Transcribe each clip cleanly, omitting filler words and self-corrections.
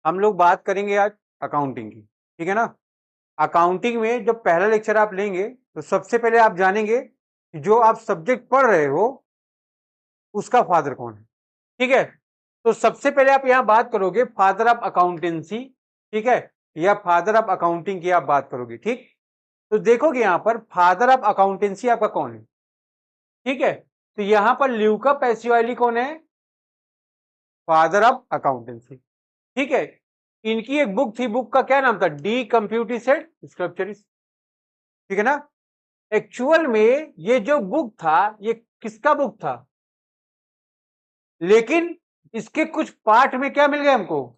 हम लोग बात करेंगे आज अकाउंटिंग की, ठीक है ना। अकाउंटिंग में जब पहला लेक्चर आप लेंगे तो सबसे पहले आप जानेंगे कि जो आप सब्जेक्ट पढ़ रहे हो उसका फादर कौन है, ठीक है। तो सबसे पहले आप यहां बात करोगे फादर ऑफ अकाउंटेंसी, ठीक है, या फादर ऑफ अकाउंटिंग की आप बात करोगे, ठीक। तो देखोगे यहां पर फादर ऑफ अकाउंटेंसी आपका कौन है, ठीक है। तो यहां पर ल्यूका पैसिओली कौन है, फादर ऑफ अकाउंटेंसी, ठीक है। इनकी एक बुक थी, बुक का क्या नाम था, डी कंप्यूटिसेड स्क्रप्चरिस, ठीक है ना। एक्चुअल में ये जो बुक था ये किसका बुक था, लेकिन इसके कुछ पार्ट में क्या मिल गया हमको,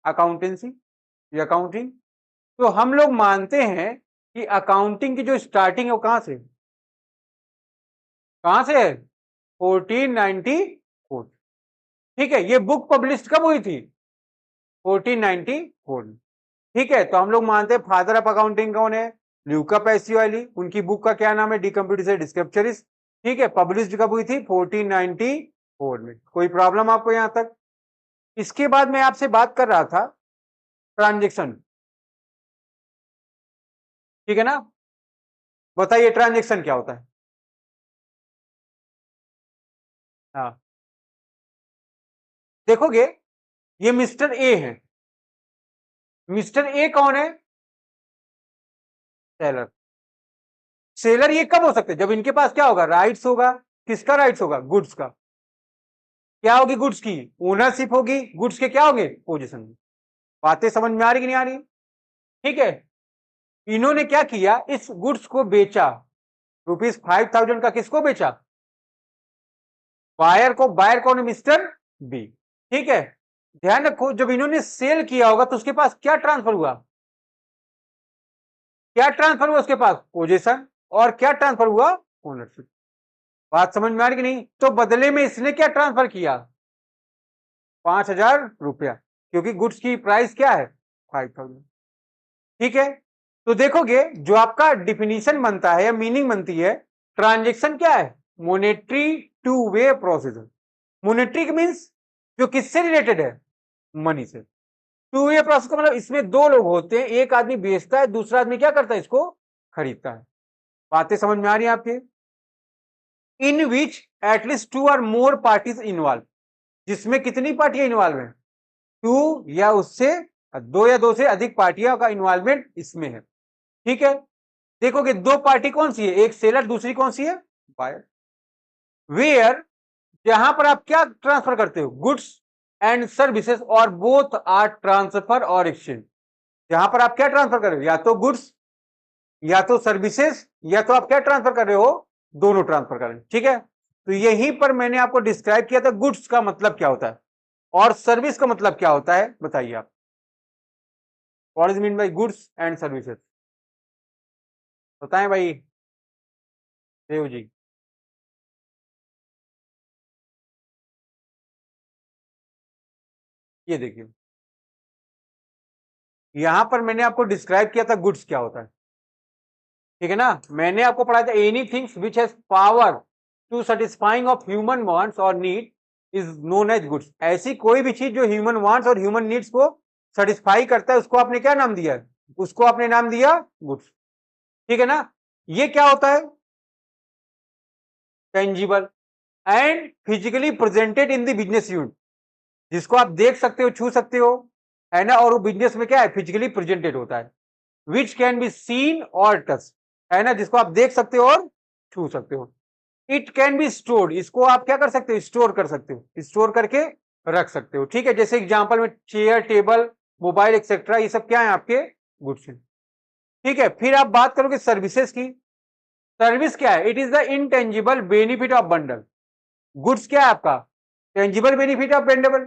अकाउंटेंसी या अकाउंटिंग। तो हम लोग मानते हैं कि अकाउंटिंग की जो स्टार्टिंग है वो कहां से है, 1494, ठीक है। ये बुक पब्लिश कब हुई थी, 1494 में, ठीक है। तो हम लोग मानते हैं फादर ऑफ अकाउंटिंग कौन है, ल्यूका पैसिओली। उनकी बुक का क्या नाम है, डी कंप्यूटिसेड स्क्रप्चरिस, ठीक है। पब्लिश कब हुई थी, 1494 में। कोई प्रॉब्लम आपको यहां तक। इसके बाद मैं आपसे बात कर रहा था ट्रांजेक्शन, ठीक है ना। बताइए ट्रांजेक्शन क्या होता है। हाँ, देखोगे ये मिस्टर ए है। मिस्टर ए कौन है, सेलर। सेलर ये कब हो सकते हैं, जब इनके पास क्या होगा, राइट्स होगा। किसका राइट्स होगा, गुड्स का। क्या होगी, गुड्स की ओनरशिप होगी, गुड्स के क्या होंगे, पोजीशन में। बातें समझ में आ रही कि नहीं आ रही, ठीक है। इन्होंने क्या किया, इस गुड्स को बेचा, ₹5000 का। किसको बेचा, बायर को। बायर कौन है, मिस्टर बी, ठीक है। ध्यान रखो जब इन्होंने सेल किया होगा तो उसके पास क्या ट्रांसफर हुआ, क्या ट्रांसफर हुआ उसके पास, पोजीशन। और क्या ट्रांसफर हुआ, ओनरशिप। बात समझ में आ रही कि नहीं। तो बदले में इसने क्या ट्रांसफर किया, ₹5000, क्योंकि गुड्स की प्राइस क्या है, 5000, ठीक है। तो देखोगे जो आपका डिफिनीशन बनता है या मीनिंग बनती है, ट्रांजेक्शन क्या है, monetary two way procedure. Monetary means जो किससे रिलेटेड है, मनी से। टू वे प्रोसेस का मतलब इसमें दो लोग होते हैं, एक आदमी बेचता है, दूसरा आदमी क्या करता है, इसको खरीदता है। बातें समझ में आ रही है आपके। इन विच एटलीस्ट टू और मोर पार्टीज इन्वॉल्व, जिसमें कितनी पार्टियां इन्वॉल्व हैं, टू या उससे, दो या दो से अधिक पार्टियों का इन्वॉल्वमेंट इसमें है, ठीक है। देखोगे दो पार्टी कौन सी है, एक सेलर, दूसरी कौन सी है, बायर। वेयर, जहां पर आप क्या ट्रांसफर करते हो, गुड्स एंड सर्विसेज, और बोथ आर ट्रांसफर और एक्सचेंज। जहां पर आप क्या ट्रांसफर कर रहे हो, या तो गुड्स या तो सर्विसेज, या तो आप क्या ट्रांसफर कर रहे हो, दोनों ट्रांसफर कर रहे हो, ठीक है। तो यहीं पर मैंने आपको डिस्क्राइब किया था गुड्स का मतलब क्या होता है और सर्विस का मतलब क्या होता है, बताइए आप। What is mean bye goods and services, बताएं भाई देव जी। ये देखिए यहां पर मैंने आपको डिस्क्राइब किया था गुड्स क्या होता है, ठीक है ना। मैंने आपको पढ़ाया था anything which has power to satisfying of human wants और need is known as goods. ऐसी कोई भी चीज जो ह्यूमन वांट्स और ह्यूमन नीड्स को सेटिस्फाई करता है उसको आपने क्या नाम दिया है, उसको आपने नाम दिया गुड्स, ठीक है ना। ये क्या होता है, tangible and physically presented in the business unit, जिसको आप देख सकते हो, छू सकते हो, है ना। और वो बिजनेस में क्या है, फिजिकली प्रेजेंटेड होता है। विच कैन बी सीन और टच, है ना, जिसको आप देख सकते हो और छू सकते हो। इट कैन बी स्टोर्ड, इसको आप क्या कर सकते हो, स्टोर कर सकते हो, स्टोर करके रख सकते हो, ठीक है। जैसे एग्जांपल में चेयर, टेबल, मोबाइल एक्सेट्रा, ये सब क्या है, आपके गुड्स हैं, ठीक है। फिर आप बात करोगे सर्विसेज की। सर्विस क्या है, it is the intangible benefit of bundle. Goods क्या है आपका, टेंजिबल बेनिफिट ऑफ बंडल,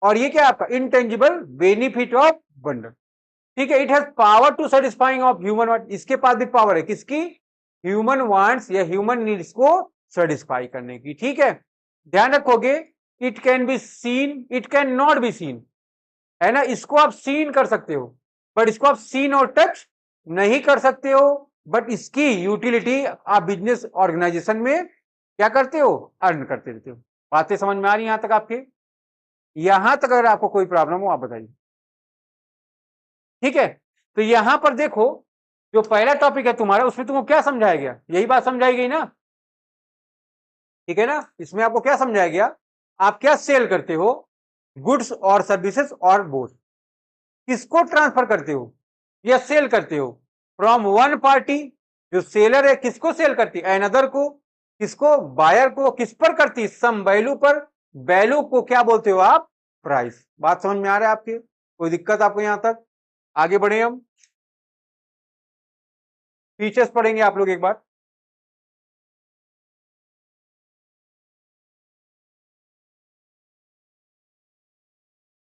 और ये क्या है आपका, इनटेंजिबल बेनिफिट ऑफ बंडल, ठीक है। It has power to satisfying of human want, इसके पास भी पावर है, किसकी, ह्यूमन वांट्स या ह्यूमन नीड्स को सेटिस्फाई करने की, ठीक है। ध्यान रखोगे, it can be seen, it can not be seen, है ना। इसको आप सीन कर सकते हो बट इसको आप सीन और टच नहीं कर सकते हो। बट इसकी यूटिलिटी आप बिजनेस ऑर्गेनाइजेशन में क्या करते हो, अर्न करते रहते हो। बातें समझ में आ रही यहां तक आपके, यहां तक अगर आपको कोई प्रॉब्लम हो आप बताइए। ठीक है, तो यहां पर देखो जो पहला टॉपिक है तुम्हारा उसमें तुमको क्या समझाया गया, यही बात समझाई गई ना, ठीक है ना। इसमें आपको क्या समझाया गया, आप क्या सेल करते हो, गुड्स और सर्विसेज और बोथ, किसको ट्रांसफर करते हो या सेल करते हो, फ्रॉम वन पार्टी, जो सेलर है किसको सेल करती है, अनदर को, किसको, बायर को, किस पर करती, सम वैल्यू पर, वैल्यू को क्या बोलते हो आप, प्राइस। बात समझ में आ रहा है आपके, कोई दिक्कत आपको यहां तक, आगे बढ़े हम फीचर्स पढ़ेंगे आप लोग एक बार।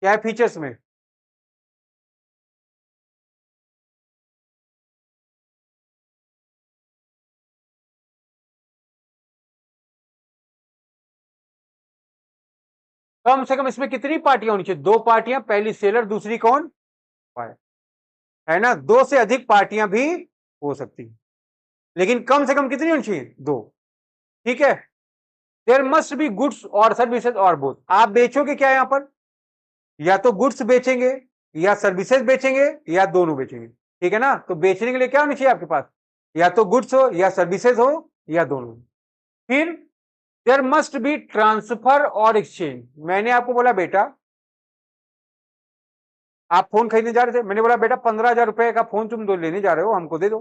क्या है फीचर्स में, कम से कम इसमें कितनी पार्टियां होनी चाहिए, दो पार्टियां, पहली सेलर दूसरी कौन, बायर, है ना, दो से अधिक पार्टियां भी हो सकती हैं, लेकिन कम से कम कितनी होनी चाहिए, दो, ठीक है। देयर मस्ट बी गुड्स और सर्विसेज और बोथ, आप बेचोगे क्या यहां पर, या तो गुड्स बेचेंगे या सर्विसेज बेचेंगे या दोनों बेचेंगे, ठीक है ना। तो बेचने के लिए क्या होनी चाहिए आपके पास, या तो गुड्स हो या सर्विसेज हो या दोनों। फिर देयर मस्ट बी ट्रांसफर और एक्सचेंज, मैंने आपको बोला बेटा आप फोन खरीदने जा रहे थे, मैंने बोला बेटा 15,000 रुपए का फोन तुम दो लेने जा रहे हो, हमको दे दो,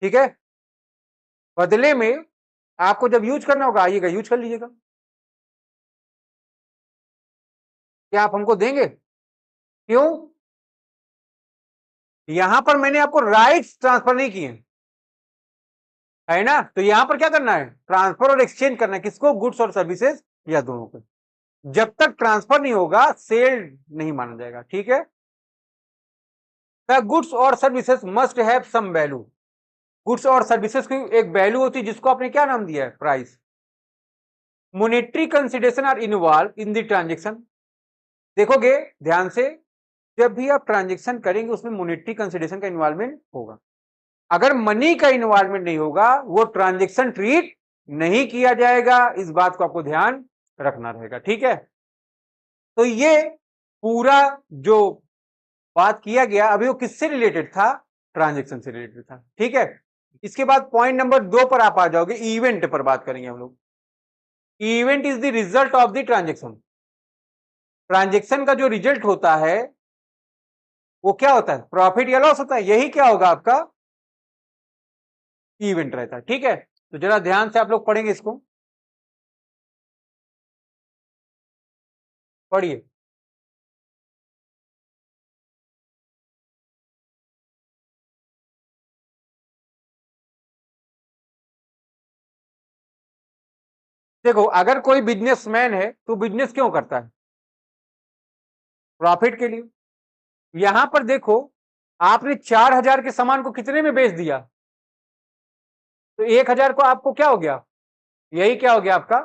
ठीक है, बदले में आपको जब यूज करना होगा आइएगा यूज कर लीजिएगा, क्या आप हमको देंगे, क्यों, यहां पर मैंने आपको राइट्स ट्रांसफर नहीं किए, है ना, तो यहां पर क्या करना है, ट्रांसफर और एक्सचेंज करना है, किसको, गुड्स और सर्विसेज या दोनों को, जब तक ट्रांसफर नहीं होगा सेल नहीं माना जाएगा, ठीक है। द गुड्स और services must have some value, goods और सर्विसेज की एक वैल्यू होती है जिसको आपने क्या नाम दिया है, price. Monetary consideration are involve in the transaction, देखोगे ध्यान से, जब भी आप ट्रांजेक्शन करेंगे उसमें मॉनेटरी कंसिडरेशन का इन्वॉल्वमेंट होगा, अगर मनी का इन्वॉल्वमेंट नहीं होगा वो ट्रांजेक्शन ट्रीट नहीं किया जाएगा, इस बात को आपको ध्यान रखना रहेगा, ठीक है। तो ये पूरा जो बात किया गया अभी वो किससे रिलेटेड था, ट्रांजेक्शन से रिलेटेड था, ठीक है। इसके बाद पॉइंट नंबर 2 पर आप आ जाओगे, इवेंट पर बात करेंगे हम लोग। Event is the result of the transaction, transaction का जो रिजल्ट होता है वो क्या होता है, प्रॉफिट या लॉस होता है, यही क्या होगा आपका इवेंट रहता है, ठीक है। तो जरा ध्यान से आप लोग पढ़ेंगे इसको, पढ़िए। देखो अगर कोई बिजनेसमैन है तो बिजनेस क्यों करता है, प्रॉफिट के लिए। यहां पर देखो आपने 4,000 के सामान को कितने में बेच दिया, तो 1,000 को आपको क्या हो गया, यही क्या हो गया आपका।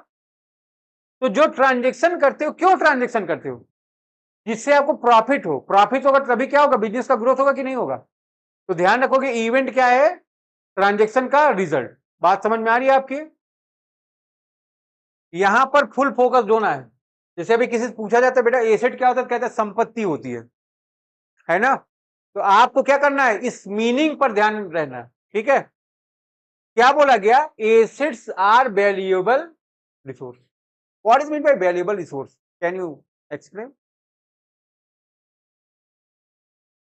तो जो ट्रांजेक्शन करते हो, क्यों ट्रांजेक्शन करते हो, जिससे आपको प्रॉफिट हो, प्रॉफिट होगा तभी क्या होगा, बिजनेस का ग्रोथ होगा कि नहीं होगा। तो ध्यान रखोगे इवेंट क्या है, ट्रांजेक्शन का रिजल्ट, बात समझ में आ रही है आपकी। यहां पर फुल फोकस होना है, जैसे अभी किसी से पूछा जाता है बेटा एसेट क्या होता है, कहता है संपत्ति होती है ना। तो आपको क्या करना है, इस मीनिंग पर ध्यान रहना है, ठीक है। क्या बोला गया, assets are valuable resource, what is mean by valuable resource, can you explain.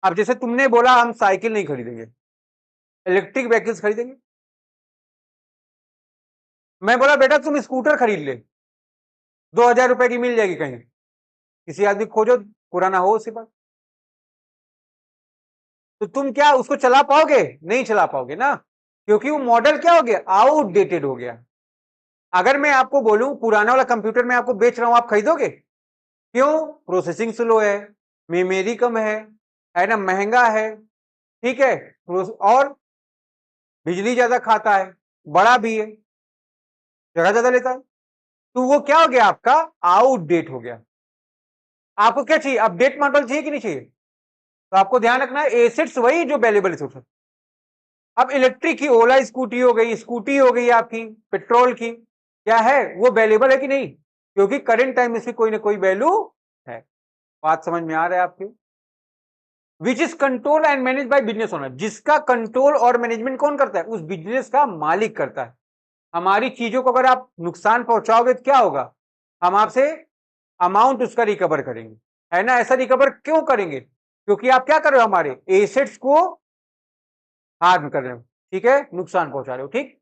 अब जैसे तुमने बोला हम साइकिल नहीं खरीदेंगे, इलेक्ट्रिक व्हीकल्स खरीदेंगे, मैं बोला बेटा तुम स्कूटर खरीद ले, 2,000 रुपए की मिल जाएगी कहीं, किसी आदमी खोजो पुराना हो उसके पास, तो तुम क्या उसको चला पाओगे, नहीं चला पाओगे ना, क्योंकि वो मॉडल क्या हो गया, आउटडेटेड हो गया। अगर मैं आपको बोलूं पुराना वाला कंप्यूटर मैं आपको बेच रहा हूं, आप खरीदोगे, क्यों, प्रोसेसिंग स्लो है, मेमोरी कम है ना, महंगा है, ठीक है, और बिजली ज्यादा खाता है, बड़ा भी है, जगह ज्यादा लेता है, तो वो क्या हो गया आपका, आउटडेट हो गया। आपको क्या चाहिए, अपडेट मॉडल चाहिए कि नहीं चाहिए, तो आपको ध्यान रखना है एसेट्स वही जो वैल्यूएबल रिसोर्स है। अब इलेक्ट्रिक की ओला स्कूटी हो गई, स्कूटी हो गई आपकी पेट्रोल की, क्या है वो वैल्यूएबल है कि नहीं, क्योंकि करंट टाइम में इसकी कोई ना कोई वैल्यू है। बात समझ में आ रहा है आपके? Which is control and manage by business owner, जिसका कंट्रोल और मैनेजमेंट कौन करता है? उस बिजनेस का मालिक करता है। हमारी चीजों को अगर आप नुकसान पहुंचाओगे तो क्या होगा? हम आपसे अमाउंट उसका रिकवर करेंगे, है ना? ऐसा रिकवर क्यों करेंगे? क्योंकि आप क्या कर रहे हो? हमारे एसेट्स को हार्म कर रहे हो, ठीक है, नुकसान पहुंचा रहे हो, ठीक।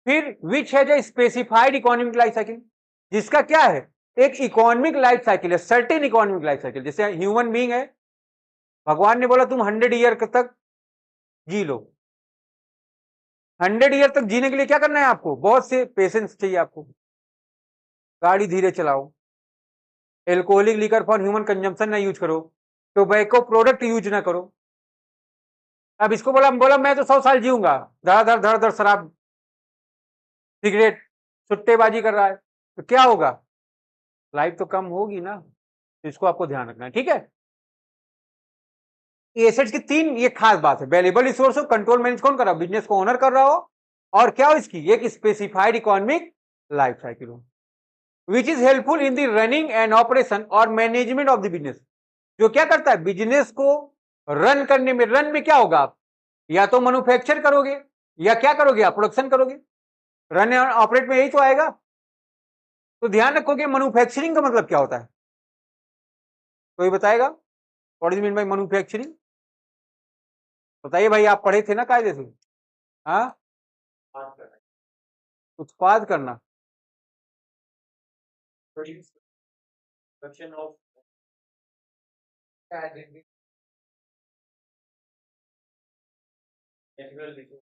फिर which has a specified economic life cycle, जिसका क्या है? एक इकोनॉमिक लाइफ साइकिल है, सर्टेन इकोनॉमिक लाइफ साइकिल। जैसे ह्यूमन बीइंग है, भगवान ने बोला तुम 100 ईयर तक जी लो। 100 ईयर तक जीने के लिए क्या करना है आपको? बहुत से पेशेंस चाहिए आपको। गाड़ी धीरे चलाओ, alcoholic liquor for human consumption ना यूज करो, टोबैको प्रोडक्ट यूज ना करो। अब इसको बोला मैं तो 100 साल जीऊंगा, धड़ शराब सिगरेट सुट्टेबाजी कर रहा है, तो क्या होगा? लाइफ तो कम होगी ना। तो इसको आपको ध्यान रखना है, ठीक है। एसेट्स की 3 ये खास बात है, वैल्यूएबल रिसोर्स हो, कंट्रोल मैनेज कौन कर रहा हो? बिजनेस को ओनर कर रहा हो, और क्या हो इसकी? एक स्पेसिफाइड इकोनॉमिक लाइफ साइकिल हो, which is helpful in the running and operation और मैनेजमेंट ऑफ द बिजनेस। जो क्या करता है? बिजनेस को रन करने में, रन में क्या होगा? आप या तो मैन्युफैक्चर करोगे या क्या करोगे? आप प्रोडक्शन करोगे। रन एंड ऑपरेट में यही तो आएगा। तो ध्यान रखोगे मैन्युफैक्चरिंग का मतलब क्या होता है? कोई बताएगा? What is mean bye manufacturing? बताइए भाई, आप पढ़े थे ना कायदे से? हाँ, उत्पाद करना, प्रोडक्शन ऑफ नेचुरल रिसोर्स।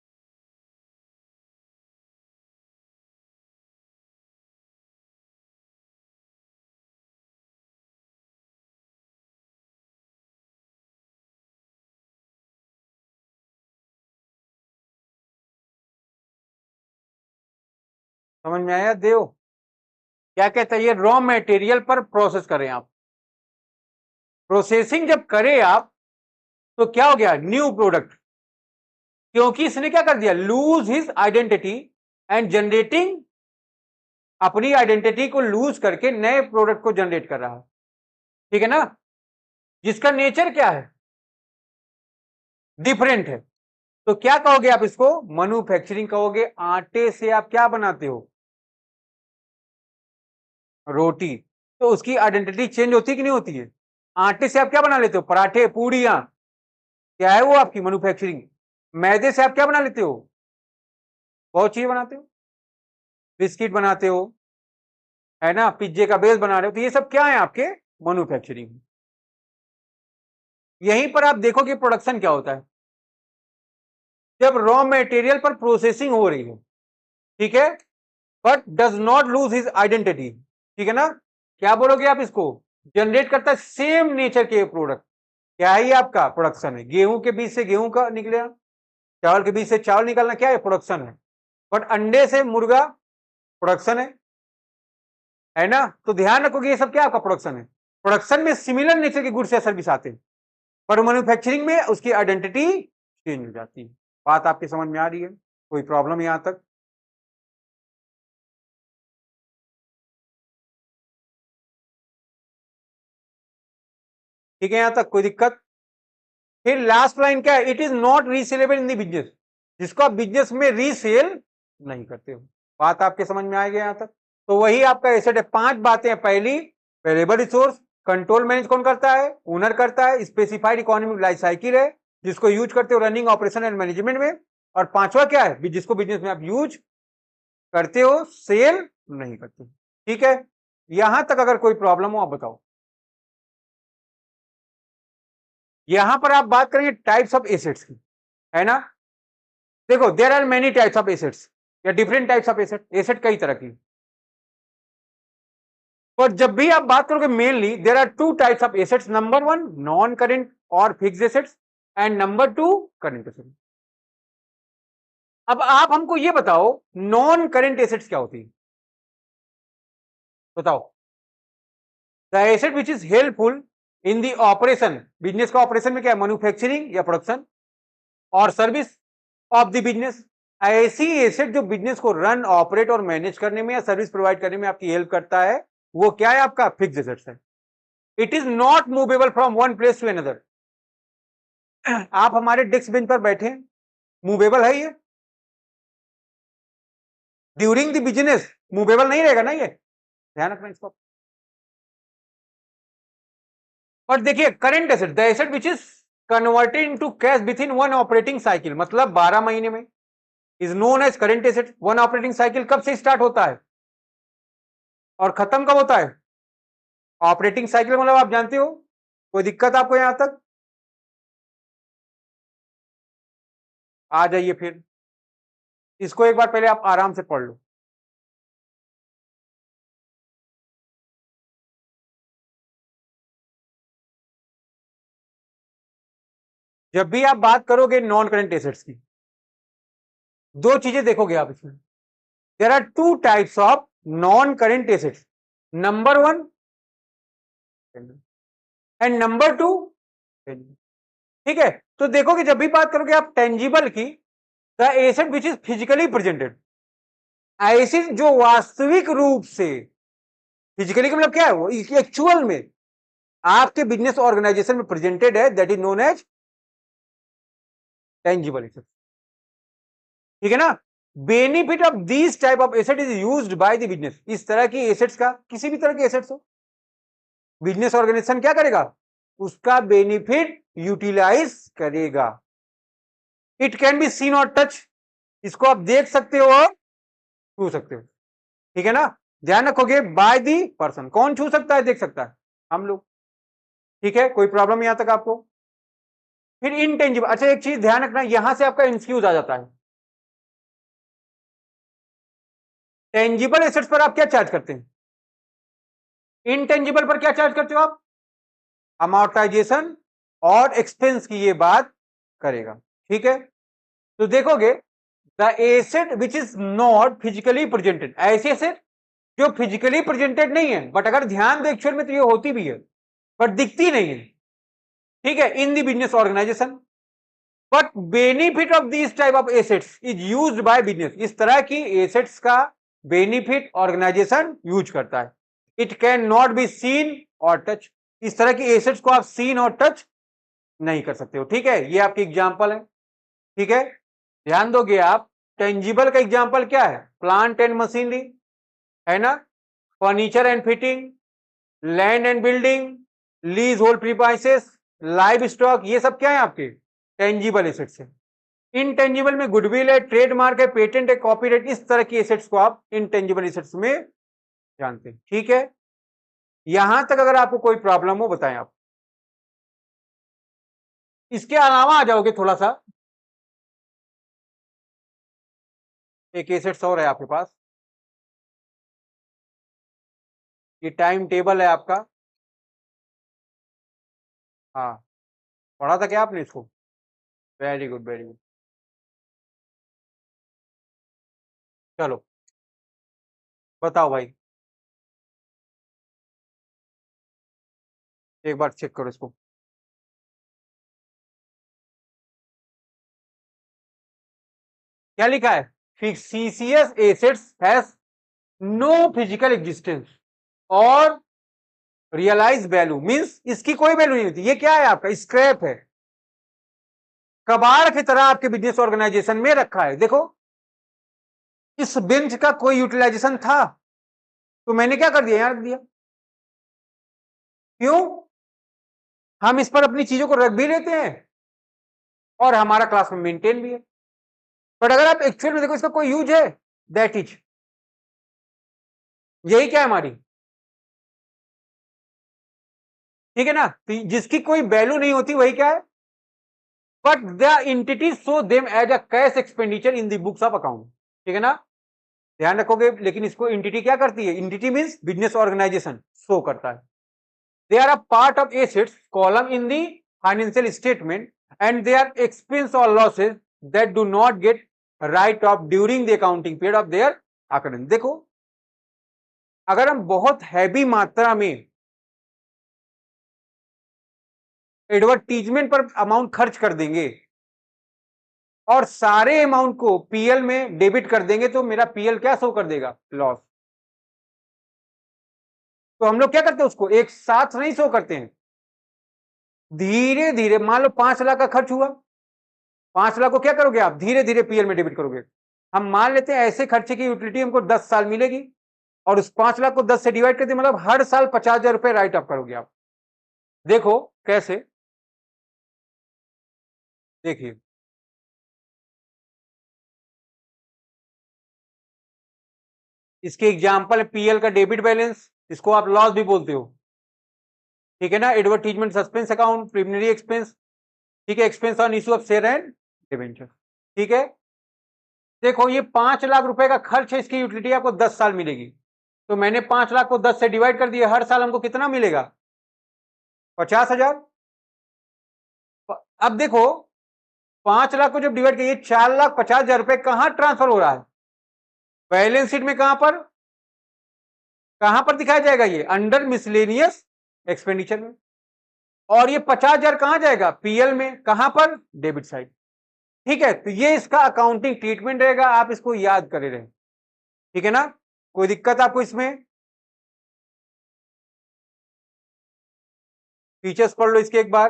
समझ में आया देव? क्या कहता है? ये रॉ मटेरियल पर प्रोसेस करें आप, प्रोसेसिंग जब करें आप, तो क्या हो गया? New product. क्योंकि इसने क्या कर दिया? Lose his identity and generating, अपनी आइडेंटिटी को लूज करके नए प्रोडक्ट को जनरेट कर रहा है, ठीक है ना? जिसका नेचर क्या है? डिफरेंट है। तो क्या कहोगे आप इसको? मैन्युफैक्चरिंग कहोगे। आटे से आप क्या बनाते हो? रोटी। तो उसकी आइडेंटिटी चेंज होती कि नहीं होती है? आटे से आप क्या बना लेते हो? पराठे, पूड़ियां, क्या है वो आपकी मैन्युफैक्चरिंग। मैदे से आप क्या बना लेते हो? बहुत चीज बनाते हो, बिस्किट बनाते हो, है ना, पिज्जे का बेस बना रहे हो, तो ये सब क्या है? आपके मैन्युफैक्चरिंग। यहीं पर आप देखो कि प्रोडक्शन क्या होता है, जब रॉ मटेरियल पर प्रोसेसिंग हो रही है, ठीक है, but does not lose his identity, ठीक है ना? क्या बोलोगे आप इसको? जनरेट करता है सेम नेचर के प्रोडक्ट। क्या है ये? आपका प्रोडक्शन है। गेहूं के बीज से गेहूं का निकलेगा, चावल के बीज से चावल निकालना क्या है? प्रोडक्शन है। बट अंडे से मुर्गा प्रोडक्शन है ना? तो ध्यान रखोगे ये सब क्या आपका प्रोडक्शन है। प्रोडक्शन में सिमिलर नेचर के गुड्स या सर्विस आते हैं, पर मैन्युफैक्चरिंग में उसकी आइडेंटिटी चेंज हो जाती है। बात आपकी समझ में आ रही है? कोई प्रॉब्लम यहां तक? ठीक है, यहां तक कोई दिक्कत? फिर लास्ट लाइन क्या है? It is not resaleable in the business, जिसको आप बिजनेस में रीसेल नहीं करते हो। बात आपके समझ में आएगी यहां तक? तो वही आपका एसेट है। 5 बातें हैं। पहली, वेरिएबल रिसोर्स, कंट्रोल मैनेज कौन करता है? ओनर करता है। स्पेसिफाइड इकोनॉमिक लाइफ साइकिल है, जिसको यूज करते हो रनिंग, ऑपरेशन एंड मैनेजमेंट में। और 5वां क्या है? जिसको बिजनेस में आप यूज करते हो, सेल नहीं करते। ठीक है, यहां तक अगर कोई प्रॉब्लम हो आप बताओ। यहां पर आप बात करेंगे टाइप्स ऑफ एसेट्स की, है ना? देखो, there are many types of assets या different types of asset. Asset कई तरह की, पर जब भी आप बात करोगे mainly there are 2 types of assets. Number 1 non current और fixed assets, and number 2 current assets. अब आप हमको ये बताओ, नॉन करेंट एसेट्स क्या होती है? बताओ। The asset which is helpful in the operation, business का ऑपरेशन में क्या है? मैन्युफैक्चरिंग या प्रोडक्शन और सर्विस ऑफ द बिजनेस। ऐसी एसेट जो बिजनेस को रन, ऑपरेट और मैनेज करने में या सर्विस प्रोवाइड करने में आपकी हेल्प करता है, वो क्या है? आपका फिक्स्ड एसेट्स है। It is not movable from one place to another. आप हमारे डेस्क बेंच पर बैठे, मूवेबल है ये? ड्यूरिंग द बिजनेस मूवेबल नहीं रहेगा ना, ये ध्यान रखना इसको। और देखिए current asset, the asset which is converted into cash with in one operating cycle, मतलब 12 महीने में, is known as current asset. One operating cycle कब से स्टार्ट होता है और खत्म कब होता है? ऑपरेटिंग साइकिल मतलब आप जानते हो। कोई दिक्कत आपको यहां तक? आ जाइए फिर, इसको एक बार पहले आप आराम से पढ़ लो। जब भी आप बात करोगे नॉन करंट एसेट्स की, दो चीजें देखोगे आप इसमें। There are two types of non current assets, number one and number two. ठीक है, तो देखोगे जब भी बात करोगे आप टेंजिबल की, the asset which is physically presented, ऐसी जो वास्तविक रूप से, फिजिकली का मतलब क्या है, वो एक्चुअल में आपके बिजनेस ऑर्गेनाइजेशन में प्रेजेंटेड है, that is known as tangible asset. ठीक है ना? Benefit of this type of asset is used by the business. इस तरह की एसेट्स का, किसी भी तरह के एसेट्स हो, बिजनेस ऑर्गेनाइजेशन क्या करेगा? उसका बेनिफिट यूटिलाइज करेगा। इट कैन बी सीन और टच, इसको आप देख सकते हो और छू सकते हो। ठीक है ना? ध्यान रखोगे बाय दी पर्सन, कौन छू सकता है, देख सकता है? हम लोग। ठीक है, कोई प्रॉब्लम यहां तक आपको? फिर इनटेंजिबल, अच्छा एक चीज ध्यान रखना, यहां से आपका इंफ्यूज आ जाता है। टेंजिबल एसेट्स पर आप क्या चार्ज करते हैं, इनटेंजिबल पर क्या चार्ज करते हो आप? अमोर्टाइजेशन और एक्सपेंस की ये बात करेगा। ठीक है, तो देखोगे the asset which is not physically presented, ऐसे एसेट जो फिजिकली प्रेजेंटेड नहीं है, बट अगर ध्यान दो एक्चुअल में तो ये होती भी है, बट दिखती नहीं है। ठीक है, in the business organisation, but benefit of this type of assets is used by business. इस तरह की एसेट्स का बेनिफिट ऑर्गेनाइजेशन यूज करता है। It can not be scene और टच, इस तरह की एसेट्स को आप सीन और टच नहीं कर सकते हो। ठीक है, ये आपकी एग्जांपल है। ठीक है, ध्यान दोगे आप, टेंजिबल का एग्जांपल क्या है? प्लांट एंड मशीनरी, है ना, furniture and fitting, land and building, lease hold premises, live stock, ये सब क्या है आपके टेंजिबल एसेट्स है। इनटेंजिबल में गुडविल है, ट्रेडमार्क है, पेटेंट है, कॉपीराइट, इस तरह की एसेट्स को आप इनटेंजिबल एसेट्स में जानते हैं। ठीक है, यहां तक अगर आपको कोई प्रॉब्लम हो बताएं आप। इसके अलावा आ जाओगे थोड़ा सा, एक एसेट्स और है आपके पास, ये टाइम टेबल है आपका। हाँ, पढ़ा था क्या आपने इसको? Very good very good. चलो बताओ भाई, एक बार चेक करो इसको। क्या लिखा है? Fictitious assets has no physical existence और रियलाइज वैल्यू, मींस इसकी कोई वैल्यू नहीं होती। ये क्या है आपका? स्क्रैप है, कबाड़ की तरह आपके बिजनेस ऑर्गेनाइजेशन में रखा है। देखो, इस बेंच का कोई यूटिलाइजेशन था तो मैंने क्या कर दिया, यहां रख दिया। क्यों? हम इस पर अपनी चीजों को रख भी लेते हैं और हमारा क्लास में मेंटेन भी है, बट अगर आप एक्चुअल में देखो इसका कोई यूज है, दैट इज, यही क्या है हमारी। ठीक है ना, तो जिसकी कोई वैल्यू नहीं होती वही क्या है, but the entity show them as a cash expenditure in the books of account. ठीक है ना, ध्यान रखोगे। लेकिन इसको एंटिटी क्या करती है? Entity means business organisation show करता है। They are a part of assets column in the financial statement and they are expense और losses that do not get write off during the accounting period of their accounting. देखो, अगर हम बहुत heavy मात्रा में advertisement पर amount खर्च कर देंगे और सारे अमाउंट को पीएल में डेबिट कर देंगे तो मेरा पीएल क्या शो कर देगा? लॉस। तो हम लोग क्या करते हैं, उसको एक साथ नहीं शो करते हैं, धीरे धीरे। मान लो 5 लाख का खर्च हुआ, 5 लाख को क्या करोगे आप, धीरे धीरे पीएल में डेबिट करोगे। हम मान लेते हैं ऐसे खर्चे की यूटिलिटी हमको 10 साल मिलेगी, और उस 5 लाख को 10 से डिवाइड कर दिए, मतलब हर साल 50,000 रुपए राइट ऑफ करोगे आप। देखो कैसे, देखिए इसके एग्जाम्पल पीएल का डेबिट बैलेंस, इसको आप लॉस भी बोलते हो, ठीक है ना। Advertisement suspense account, preliminary expense, ठीक है, expense on issue of share and debenture, ठीक है। देखो ये 5 लाख रुपए का खर्च है, इसकी यूटिलिटी आपको 10 साल मिलेगी, तो मैंने 5 लाख को 10 से डिवाइड कर दिया, हर साल हमको कितना मिलेगा, 50,000। अब देखो 5 लाख को जब डिवाइड करिए, 4,50,000 रुपए कहां ट्रांसफर हो रहा है, बैलेंस शीट में कहां पर दिखाया जाएगा, ये अंडर मिसलेनियस एक्सपेंडिचर में। और ये 50,000 कहां जाएगा, पीएल में, कहां पर, डेबिट साइड, ठीक है। तो ये इसका अकाउंटिंग ट्रीटमेंट रहेगा, आप इसको याद करे रहे, ठीक है ना। कोई दिक्कत आपको इसमें, फीचर्स पढ़ लो इसके एक बार।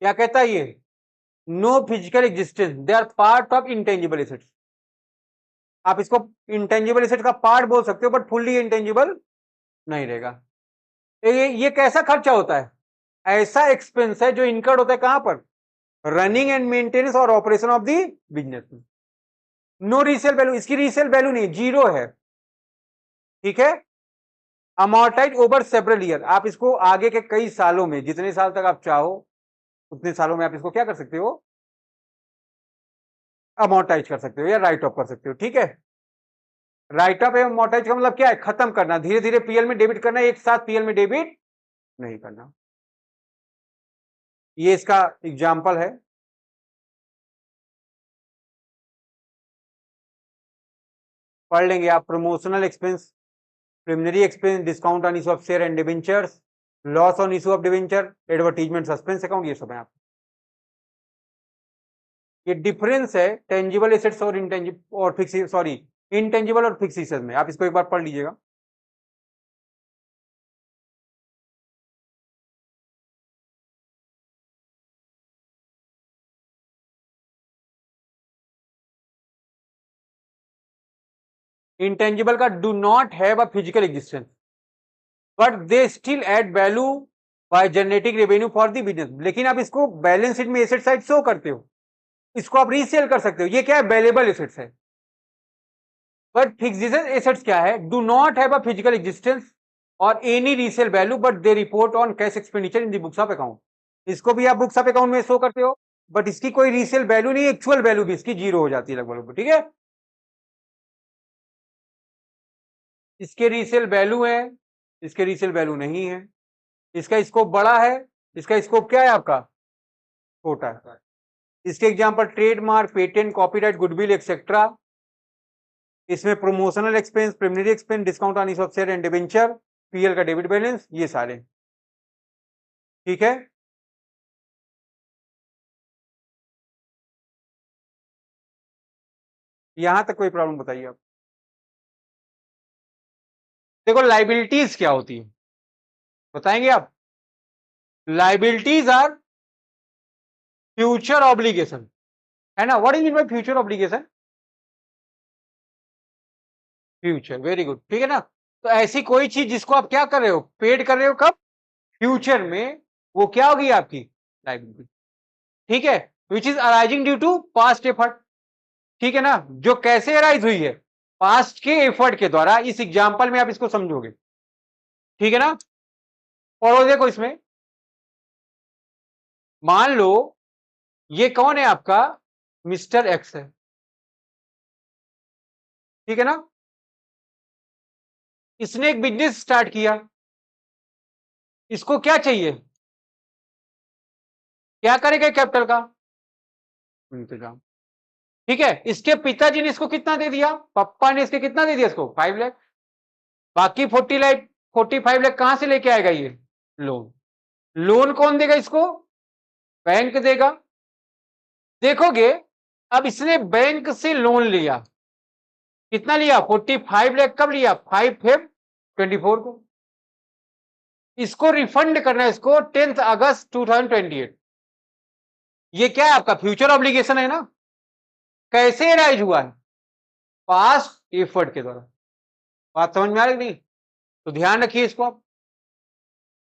क्या कहता है ये, no physical existence, they are part of intangible assets. आप इसको इंटेंजिबल एसेट का पार्ट बोल सकते हो, बट फुल्ली इंटेंजिबल नहीं रहेगा। ये कैसा खर्चा होता है, ऐसा एक्सपेंस है जो इनकर्ड होता है कहां पर, रनिंग एंड मेंटेनेंस और ऑपरेशन ऑफ दी बिजनेस में। नो रीसेल वैल्यू, इसकी रीसेल वैल्यू नहीं, जीरो है, ठीक है। अमोर्टाइज ओवर सेवरल ईयर, आप इसको आगे के कई सालों में, जितने साल तक आप चाहो उतने सालों में आप इसको क्या कर सकते हो, अमोर्टाइज कर सकते हो या राइट ऑफ कर सकते हो, ठीक है। राइट ऑफ एवं अमोर्टाइज का मतलब क्या है, खत्म करना, धीरे धीरे पीएल में डेबिट करना, एक साथ पीएल में डेबिट नहीं करना। ये इसका एग्जाम्पल है। पढ़ लेंगे आप, promotional expense, preliminary expense, discount on issue of share and debentures, loss on issue of debenture, advertisement suspense account, ये सब है आप। ये डिफरेंस है टेंजिबल एसेट्स और इंटेंजिबल और फिक्स, सॉरी, इंटेंजिबल और फिक्स एसेट्स में, आप इसको एक बार पढ़ लीजिएगा। इंटेंजिबल का do not have a physical existence, but they still add value by generating revenue for the business. लेकिन आप इसको बैलेंस शीट में एसेट साइड शो करते हो, इसको आप रीसेल कर सकते हो, ये क्या है, वैल्यूएबल एसेट्स है। बट फिक्स्ड एसेट्स क्या है, do not have a physical existence और any resale value, but they report on cash expenditure in the books of account. इसको भी आप बुक्स ऑफ अकाउंट में शो करते हो, बट इसकी कोई रीसेल वैल्यू नहीं, एक्चुअल वैल्यू भी इसकी जीरो हो जाती है लगभग, ठीक है। इसके रीसेल वैल्यू है, इसके रीसेल वैल्यू नहीं है, इसका स्कोप बड़ा है, इसका स्कोप क्या है आपका, छोटा है। इसके example trademark, patent, copyright, goodwill etcetera. इसमें promotional expense, preliminary expense, discount on issue of share and debenture, PL का डेबिट बैलेंस, ये सारे, ठीक है। यहां तक कोई प्रॉब्लम बताइए आप। देखो लाइबिलिटीज क्या होती है, बताएंगे आप। लाइबिलिटीज आर फ्यूचर ऑब्लिगेशन, है ना। What is mean bye future obligation, future, very good, ठीक है ना। तो ऐसी कोई चीज जिसको आप क्या कर रहे हो, पेड कर रहे हो, कब, फ्यूचर में, वो क्या होगी आपकी लाइबिलिटी, ठीक है। Which is arising due to past effort, ठीक है ना। जो कैसे अराइज हुई है, पास्ट के एफर्ट के द्वारा। इस एग्जाम्पल में आप इसको समझोगे, ठीक है ना। और देखो इसमें मान लो ये कौन है आपका, मिस्टर एक्स है, ठीक है ना। इसने एक बिजनेस स्टार्ट किया, इसको क्या चाहिए, क्या करेगा कैपिटल का इंतजाम, ठीक है। इसके पिताजी ने इसको कितना दे दिया, पापा ने इसके कितना दे दिया, इसको 5 लाख। बाकी 45 लाख कहां से लेके आएगा ये, लोन। लोन कौन देगा इसको, बैंक देगा। देखोगे अब इसने बैंक से लोन लिया, कितना लिया 45 लाख, कब लिया 5 फेब 24 को। इसको रिफंड करना है, इसको 10 अगस्त 2028। ये क्या है आपका फ्यूचर ऑब्लिगेशन है ना। कैसे राइज हुआ है, पास्ट एफर्ट के द्वारा। बात समझ में आ रही नहीं, तो ध्यान रखिए इसको आप।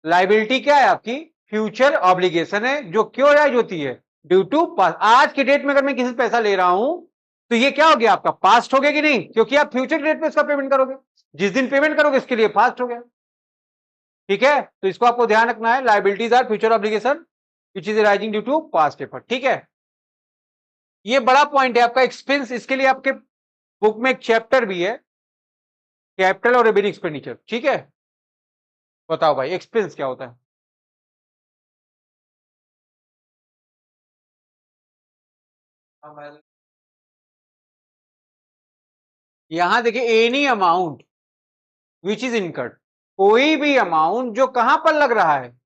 लाइबिलिटी क्या है आपकी, फ्यूचर ऑब्लिगेशन है जो क्यों राइज होती है, ड्यू टू पास्ट। आज के डेट में अगर मैं किसी से पैसा ले रहा हूं तो ये क्या हो गया आपका, पास्ट हो गया कि नहीं, क्योंकि आप फ्यूचर डेट में इसका पेमेंट करोगे, जिस दिन पेमेंट करोगे इसके लिए पास्ट हो गया। ठीक है, तो इसको आपको ध्यान रखना है, liabilities are future obligation which is rising due to past effort. ठीक है, ये बड़ा पॉइंट है आपका एक्सपेंस। इसके लिए आपके बुक में एक चैप्टर भी है, कैपिटल और रेवेन्यू एक्सपेंडिचर। ठीक है, बताओ भाई एक्सपेंस क्या होता है। यहां देखिए, any amount which is incurred, कोई भी अमाउंट जो कहां पर लग रहा है,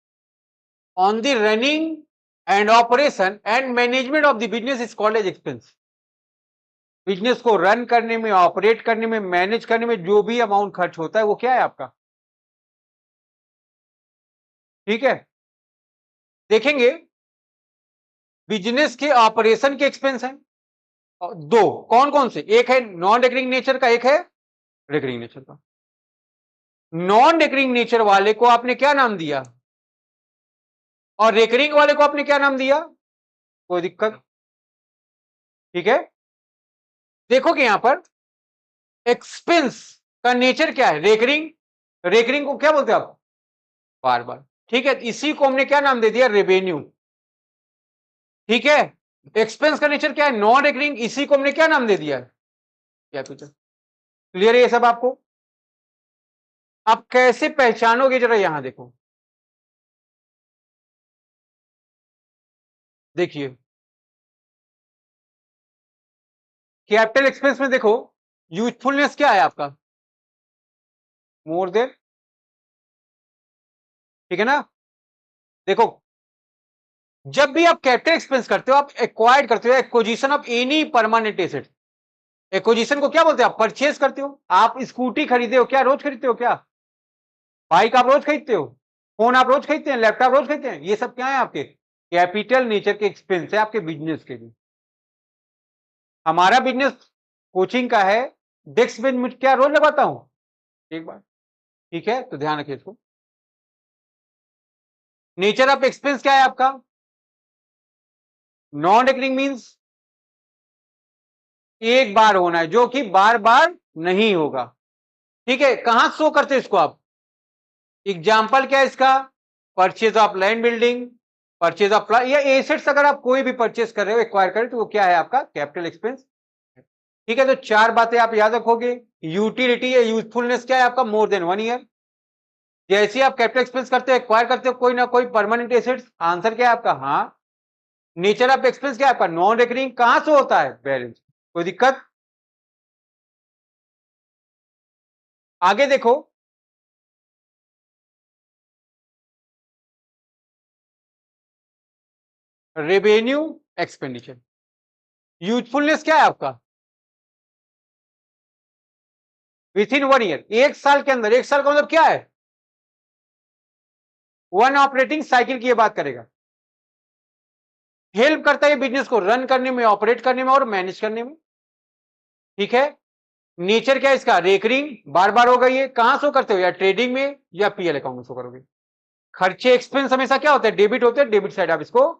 on the running and operation and management of the business is called as expense. Business को रन करने में, ऑपरेट करने में, मैनेज करने में जो भी अमाउंट खर्च होता है वो क्या है आपका। ठीक है, देखेंगे बिजनेस के ऑपरेशन के एक्सपेंस हैं दो, कौन कौन से, एक है नॉन रेकरिंग नेचर का, एक है रेकरिंग नेचर का। नॉन रेकरिंग नेचर वाले को आपने क्या नाम दिया, और रेकरिंग वाले को आपने क्या नाम दिया, कोई दिक्कत। ठीक है, देखोगे यहां पर एक्सपेंस का नेचर क्या है, रेकरिंग। रेकरिंग को क्या बोलते हैं आप, बार बार। ठीक है, इसी को हमने क्या नाम दे दिया, रेवेन्यू। ठीक है, एक्सपेंस का नेचर क्या है, नॉन रेकरिंग, इसी को हमने क्या नाम दे दिया, कैपिटल। क्लियर है ये सब आपको। आप कैसे पहचानोगे जरा यहां देखो, देखिए कैपिटल एक्सपेंस में देखो यूजफुलनेस क्या है आपका, मोर देन। ठीक है ना, देखो जब भी आप कैपिटल एक्सपेंस करते हो, आप एक्वायर्ड करते हो, acquisition of any permanent asset. Acquisition को क्या बोलते हैं, आप परचेज करते हो। आप स्कूटी खरीदे हो क्या, रोज खरीदते हो क्या, बाइक आप रोज खरीदते हो, फोन आप रोज खरीदते हैं, लैपटॉप रोज खरीदते हैं, ये सब क्या है आपके कैपिटल नेचर के एक्सपेंस है आपके बिजनेस के लिए। हमारा बिजनेस कोचिंग का है, डेस्क बेंच क्या रोज लगवाता हूं, एक बार। ठीक है, तो ध्यान रखिए इसको। नेचर ऑफ एक्सपेंस क्या है आपका, नॉन रेकरिंग मींस एक बार होना है, जो कि बार बार नहीं होगा। ठीक है, कहां शो करते हैं इसको आप, एग्जाम्पल क्या है इसका, purchase of land building, purchase of या एसेट्स, अगर आप कोई भी परचेज कर रहे हो, एक्वायर कर रहे हो, तो वो क्या है आपका कैपिटल एक्सपेंस। ठीक है, तो चार बातें आप याद रखोगे। यूटिलिटी या यूजफुलनेस क्या है आपका, मोर देन 1 ईयर। जैसे आप कैपिटल एक्सपेंस करते हो, एक्वायर करते हो कोई ना कोई परमानेंट एसेट्स, आंसर क्या है आपका हाँ। नेचर ऑफ एक्सपेंस क्या है आपका, नॉन रेकरिंग, कहां से होता है, बैलेंस। कोई दिक्कत, आगे देखो। रेवेन्यू एक्सपेंडिचर, यूजफुलनेस क्या है आपका, विथ इन 1 ईयर, एक साल के अंदर। एक साल का मतलब क्या है, 1 ऑपरेटिंग साइकिल की ये बात करेगा। हेल्प करता है बिजनेस को रन करने में, ऑपरेट करने में और मैनेज करने में। ठीक है, नेचर क्या है इसका, रेकरिंग, बार बार होगा। ये कहां शो करते हो, या ट्रेडिंग में या पीएल अकाउंट में शो करोगे। खर्चे एक्सपेंस हमेशा क्या होता है, डेबिट होते हैं, डेबिट साइड आप इसको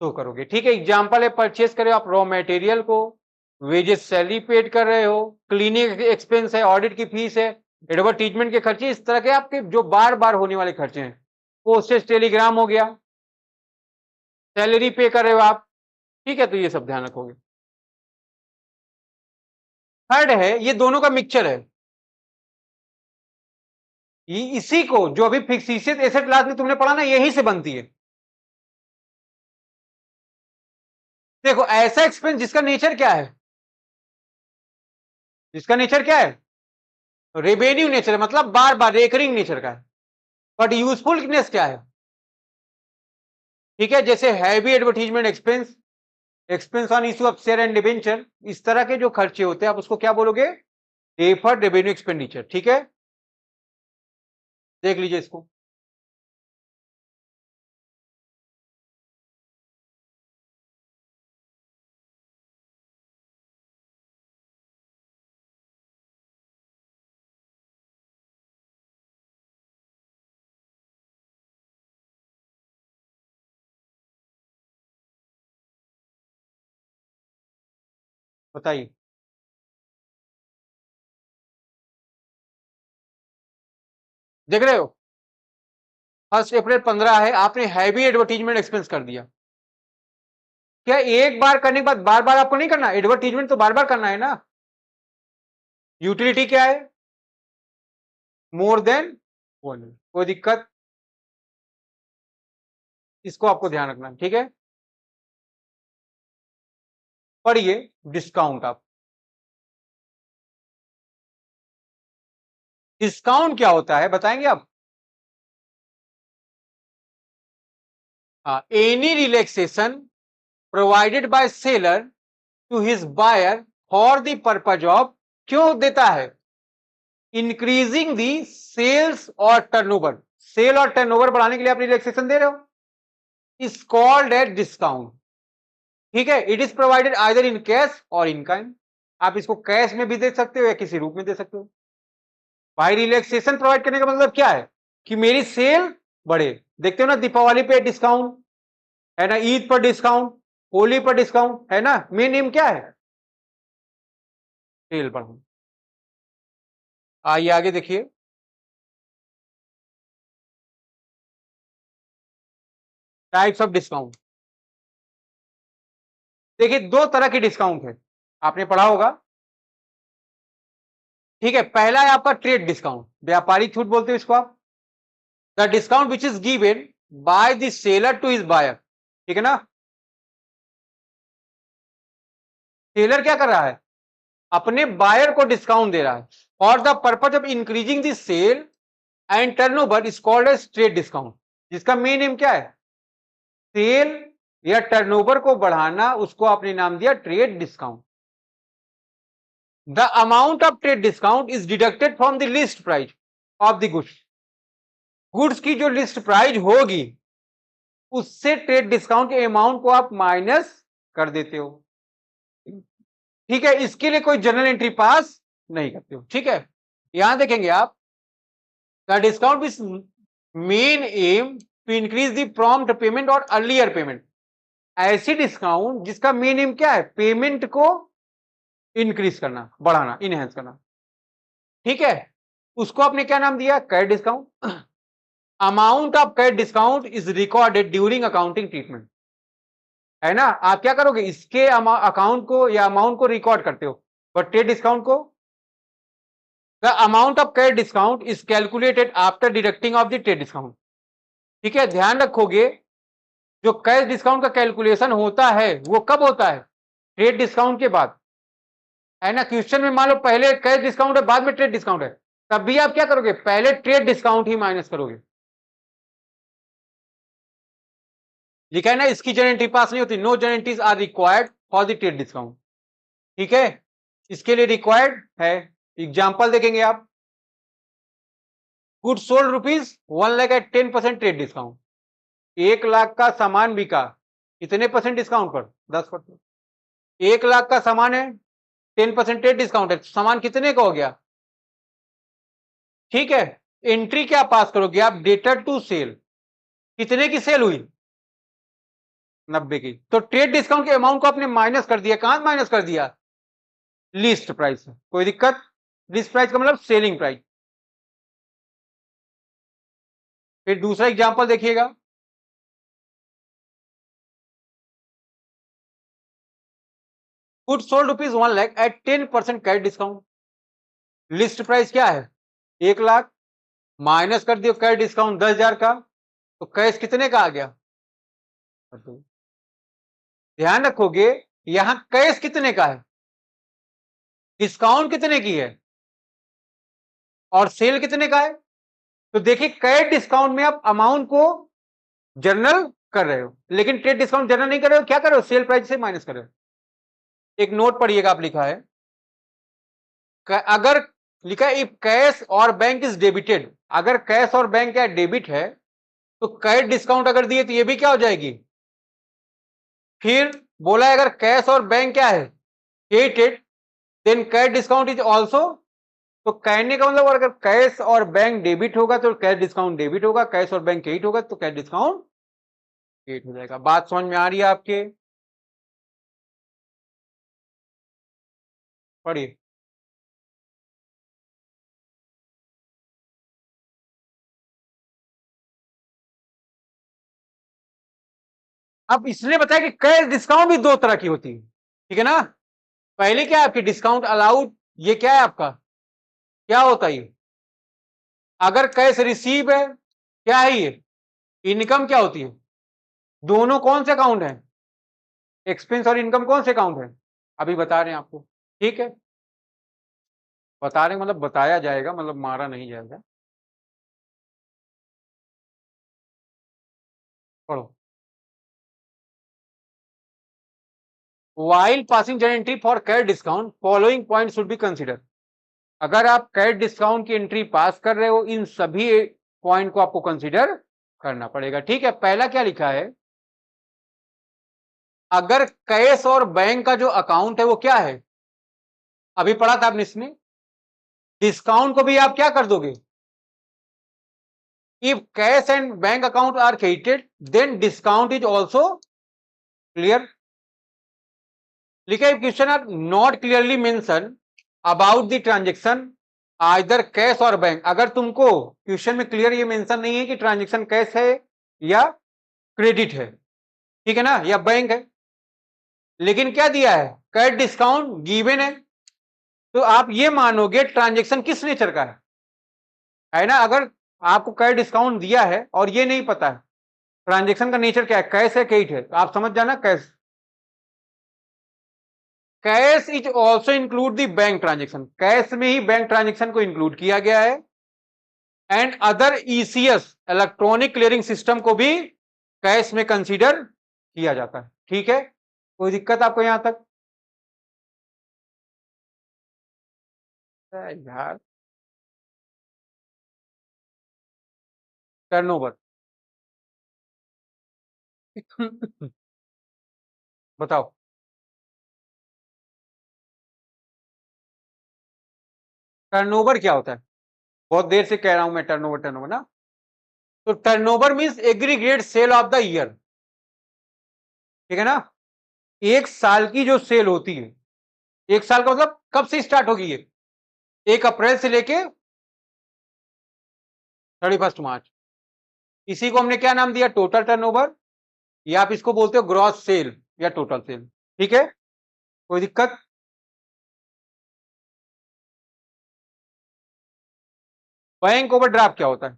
शो करोगे। ठीक है, एग्जांपल है परचेस करे आप रॉ मटेरियल को, वेजेस सैलरी पेड कर रहे हो, क्लीनिंग एक्सपेंस है, ऑडिट की फीस है, एडवर्टीजमेंट के खर्चे, इस तरह के आपके जो बार बार होने वाले खर्चे हैं। पोस्टेज टेलीग्राम हो गया, सैलरी पे कर रहे हो आप। ठीक है, तो ये सब ध्यान रखोगे। थर्ड है, ये दोनों का मिक्सचर है। इसी को जो अभी फिक्सिशियस एसेट क्लास में तुमने पढ़ा ना, यही से बनती है। देखो ऐसा एक्सपेंस जिसका नेचर क्या है, जिसका नेचर क्या है, रेवेन्यू नेचर, मतलब बार बार रेकरिंग नेचर का है। बट यूजफुलनेस क्या है, ठीक है, जैसे heavy advertisement expense, expense on issue of share and debenture, इस तरह के जो खर्चे होते हैं आप उसको क्या बोलोगे, डेफर्ड रेवेन्यू एक्सपेंडिचर, ठीक है, देख लीजिए इसको। बताइए, देख रहे हो, 1 अप्रैल 15 है, आपने हैवी एडवर्टीजमेंट एक्सपेंस कर दिया। क्या एक बार करने के बाद बार बार आपको नहीं करना? एडवर्टीजमेंट तो बार बार करना है ना। यूटिलिटी क्या है? मोर देन 1, कोई दिक्कत? इसको आपको ध्यान रखना है, ठीक है। पढ़िए डिस्काउंट। आप डिस्काउंट क्या होता है बताएंगे आप? Any relaxation provided by seller to his buyer for the purpose of, क्यों देता है? इंक्रीजिंग दी सेल्स और टर्नओवर, सेल और टर्नओवर बढ़ाने के लिए आप रिलैक्सेशन दे रहे हो, इज कॉल्ड एट डिस्काउंट, ठीक है। It is provided either in cash और इन काइंड, आप इसको कैश में भी दे सकते हो या किसी रूप में दे सकते हो। भाई रिलैक्सेशन प्रोवाइड करने का मतलब क्या है? कि मेरी सेल बढ़े। देखते हो ना, दीपावली पे डिस्काउंट है ना, ईद पर डिस्काउंट, होली पर डिस्काउंट है ना, मेन एम क्या है? सेल बढ़ाना। आइए आगे देखिए, टाइप्स ऑफ डिस्काउंट। देखिए दो तरह की डिस्काउंट है, आपने पढ़ा होगा, ठीक है। पहला है आपका ट्रेड डिस्काउंट, व्यापारिक छूट बोलते हैं इसको आप। The discount which is given by the seller to his buyer, ठीक है ना। सेलर क्या कर रहा है? अपने बायर को डिस्काउंट दे रहा है, और the purpose of increasing the sale and turnover is called as trade discount, जिसका मेन एम क्या है? सेल या टर्नओवर को बढ़ाना, उसको आपने नाम दिया trade discount. The amount of trade discount is deducted from the list price of the goods, goods की जो लिस्ट प्राइस होगी उससे ट्रेड डिस्काउंट के अमाउंट को आप माइनस कर देते हो, ठीक है। इसके लिए कोई जर्नल एंट्री पास नहीं करते हो, ठीक है। यहां देखेंगे आप, the discount is main aim to increase the prompt payment और अर्लियर पेमेंट, ऐसी डिस्काउंट जिसका मेन एम क्या है? पेमेंट को इंक्रीज करना, बढ़ाना, इनहेंस करना, ठीक है। उसको आपने क्या नाम दिया? Cash discount. Amount of cash discount is recorded during accounting treatment, है ना। आप क्या करोगे? इसके अकाउंट को या अमाउंट को रिकॉर्ड करते हो, बट ट्रेड डिस्काउंट को, the amount of cash discount is calculated after deducting of the trade discount, ठीक है। ध्यान रखोगे, जो कैश डिस्काउंट का कैलकुलेशन होता है वो कब होता है? ट्रेड डिस्काउंट के बाद, है ना। क्वेश्चन में मान लो पहले कैश डिस्काउंट है, बाद में ट्रेड डिस्काउंट है, तब भी आप क्या करोगे? पहले ट्रेड डिस्काउंट ही माइनस करोगे। लिखा है ना, इसकी जनरल एंट्री पास नहीं होती। No journal entries are required for the trade discount, ठीक है। इसके लिए रिक्वायर्ड है, एग्जांपल देखेंगे आप। Good sold ₹1,00,000 at 10% trade discount, 1,00,000 का सामान बिका, कितने परसेंट डिस्काउंट पर? 10%। 1,00,000 का सामान है, 10% ट्रेड डिस्काउंट है, सामान कितने का हो गया? ठीक है। एंट्री क्या पास करोगे आप? डेटर टू सेल, कितने की सेल हुई? 90 की। तो ट्रेड डिस्काउंट के अमाउंट को आपने माइनस कर दिया, कहां माइनस कर दिया? List price. कोई दिक्कत? लिस्ट प्राइस का मतलब सेलिंग प्राइस। फिर दूसरा एग्जांपल देखिएगा, good sold ₹1,00,000 at 10% cash discount, list price क्या है? 1,00,000, माइनस कर दियो कैश डिस्काउंट 10,000 का, तो कैश कितने का आ गया? ध्यान रखोगे, यहां कैश कितने का है, डिस्काउंट कितने की है, और सेल कितने का है। तो देखिए, कैश डिस्काउंट में आप अमाउंट को जर्नल कर रहे हो, लेकिन ट्रेड डिस्काउंट जर्नल नहीं कर रहे हो, क्या कर रहे हो? सेल प्राइस से माइनस कर रहे हो। एक नोट पढ़िएगा, आप लिखा है, अगर लिखा है इफ कैश और बैंक इज डेबिटेड, अगर कैश और बैंक क्या डेबिट है तो कैश डिस्काउंट अगर दिए तो ये भी क्या हो जाएगी। फिर बोला है अगर कैश और बैंक क्या है credited then cash discount is also, तो कहने का मतलब अगर कैश और बैंक डेबिट होगा तो कैश डिस्काउंट डेबिट होगा, कैश और बैंक क्रेडिट होगा तो कैश डिस्काउंट क्रेडिट हो जाएगा। बात समझ में आ रही है आपके? पढ़िए। अब इसने बताया कि कैश डिस्काउंट भी दो तरह की होती है, ठीक है ना। पहले क्या है आपकी डिस्काउंट अलाउड, ये क्या है आपका, क्या होता है ये, अगर कैश रिसीव है क्या है ये, इनकम क्या होती है, दोनों कौन से अकाउंट है, एक्सपेंस और इनकम कौन से अकाउंट है, अभी बता रहे हैं आपको, ठीक है। बता रहे मतलब बताया जाएगा, मतलब मारा नहीं जाएगा। पढ़ो। While passing journal entry for cash discount, following points should be considered. अगर आप कैश डिस्काउंट की एंट्री पास कर रहे हो इन सभी पॉइंट को आपको कंसीडर करना पड़ेगा, ठीक है। पहला क्या लिखा है, अगर कैश और बैंक का जो अकाउंट है वो क्या है, अभी पढ़ा था आपने इसमें, डिस्काउंट को भी आप क्या कर दोगे, if cash and bank account are credited then discount is also clear. लिखा है question are not clearly mention about the transaction either cash और बैंक, अगर तुमको क्वेश्चन में क्लियर ये मेंशन नहीं है कि ट्रांजेक्शन कैश है या क्रेडिट है, ठीक है ना, या बैंक है, लेकिन क्या दिया है कैश डिस्काउंट गिवन है, तो आप ये मानोगे ट्रांजेक्शन किस नेचर का है ना। अगर आपको कैश डिस्काउंट दिया है और ये नहीं पता है ट्रांजेक्शन का नेचर क्या है, कैश है क्रेडिट है, तो आप समझ जाना cash. Cash is also include the bank transaction, cash में ही बैंक ट्रांजेक्शन को इंक्लूड किया गया है, and other ECS electronic clearing system को भी कैश में कंसीडर किया जाता है, ठीक है। कोई दिक्कत आपको यहां तक? यार टर्नओवर बताओ टर्नओवर क्या होता है, बहुत देर से कह रहा हूं मैं टर्नओवर टर्नओवर ना। तो turnover means aggregate sale of the year, ठीक है ना। एक साल की जो सेल होती है, एक साल का मतलब कब से स्टार्ट होगी ये, 1 अप्रैल से लेके 31 मार्च, इसी को हमने क्या नाम दिया, टोटल टर्नओवर, या आप इसको बोलते हो ग्रॉस सेल या टोटल सेल, ठीक है। कोई दिक्कत? बैंक ओवरड्राफ्ट क्या होता है,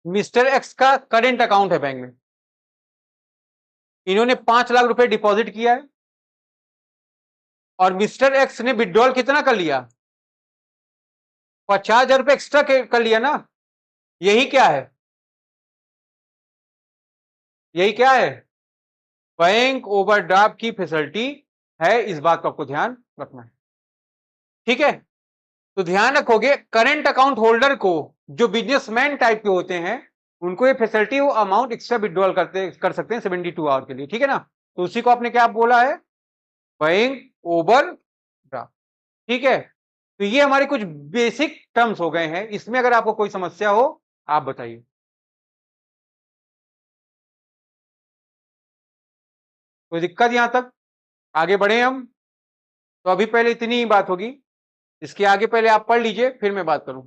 मिस्टर एक्स का करेंट अकाउंट है बैंक में, इन्होंने 5 लाख रुपए डिपॉजिट किया है और मिस्टर एक्स ने विड्रॉल कितना कर लिया, 50,000 रुपए एक्स्ट्रा कर लिया ना, यही क्या है, यही क्या है, बैंक ओवरड्राफ्ट की फैसिलिटी है, इस बात को आपको ध्यान रखना है, ठीक है। तो ध्यान रखोगे करंट अकाउंट होल्डर को, जो बिजनेसमैन टाइप के होते हैं उनको ये फैसिलिटी, वो अमाउंट एक्स्ट्रा विड्रॉल कर सकते हैं 72 आवर के लिए, ठीक है ना। तो उसी को आपने क्या बोला है, बैंक ओवरड्राफ्ट, ठीक है। तो ये हमारे कुछ बेसिक टर्म्स हो गए हैं, इसमें अगर आपको कोई समस्या हो आप बताइए। कोई दिक्कत यहां तक? आगे बढ़े हम, तो अभी पहले इतनी ही बात होगी, इसके आगे पहले आप पढ़ लीजिए फिर मैं बात करूं।